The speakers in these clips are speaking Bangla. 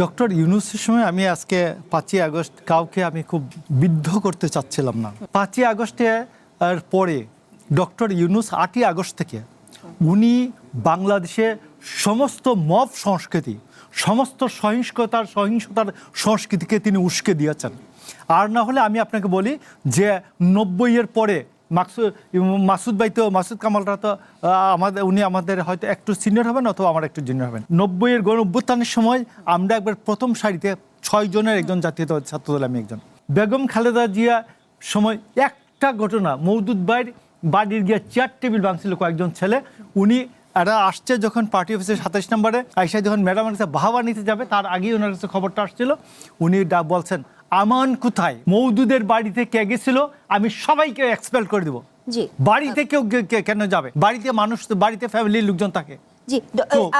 ডক্টর ইউনূসের সময় আমি আজকে 5ই আগস্ট কাউকে আমি খুব বিদ্ধ করতে চাচ্ছিলাম না। 5ই আগস্টে আর পরে ডক্টর ইউনূস 8ই আগস্ট থেকে উনি বাংলাদেশে সমস্ত মব সংস্কৃতি, সমস্ত সহিংসতার সংস্কৃতিকে তিনি উস্কে দিয়েছেন। আর না হলে আমি আপনাকে বলি যে 90-এর পরে মাসুদ ভাই তো, মাসুদ কামালরা তো উনি আমাদের হয়তো একটু সিনিয়র হবেন অথবা আমার একটু জুনিয়র হবেন। 90-এর গণ অভ্যুত্থানের সময় আমরা একবার প্রথম সারিতে 6 জনের একজন জাতীয়তাবাদী ছাত্রদল, আমি একজন। বেগম খালেদা জিয়া সময় একটা ঘটনা, মওদুদ ভাইয়ের বাড়ির গিয়ে চেয়ার টেবিল ভাঙছিল কয়েকজন ছেলে। উনি এরা আসছে যখন পার্টি অফিসের 27 নম্বরে আইসা যখন ম্যাডামের কাছে বাহাবা নিতে যাবে, তার আগেই ওনার কাছে খবরটা আসছিল। উনি বলছেন, আমান কোথায়, মওদুদের বাড়িতে কে গেছিল, আমি সবাইকে এক্সপেল করে দেবো। বাড়িতে কেউ কেন যাবে? বাড়িতে মানুষ, বাড়িতে ফ্যামিলির লোকজন থাকে।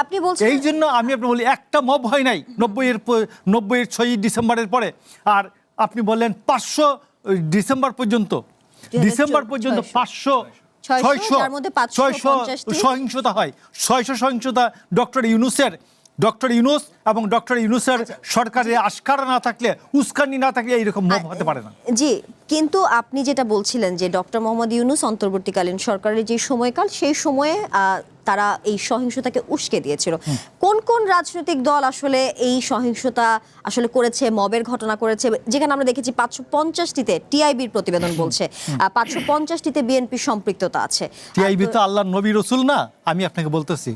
আপনি বলছেন এই জন্য আমি আপনাকে বলি একটা মব হয় নাই 90-এর 6ই ডিসেম্বরের পরে। আর আপনি বললেন 500 ডিসেম্বর পর্যন্ত 500 600 সহিংসতা হয়। 600 সহিংসতা ডক্টর ইউনূস এবং ডক্টর ইউনূসের সরকারের আশকারা না থাকলে, উস্কানি না থাকলে এইরকম মব হতে পারে না। জি, কিন্তু আপনি যেটা বলছিলেন যে ডক্টর মোহাম্মদ ইউনূস অন্তর্বর্তীকালীন সরকারের যে সময়কাল, সেই সময়ে তারা এই সহিংসতাকে উস্কে দিয়েছিল। কোন কোন রাজনৈতিক দল আসলে এই সহিংসতা আসলে করেছে, মবের ঘটনা করেছে? যেখানে আমরা দেখেছি 550টিতে টিআইবির প্রতিবেদন বলছে 550টিতে বিএনপি সম্পৃক্ততা আছে। টিআইবি তো আল্লাহর নবী রাসূল না, আমি আপনাকে বলতেছি।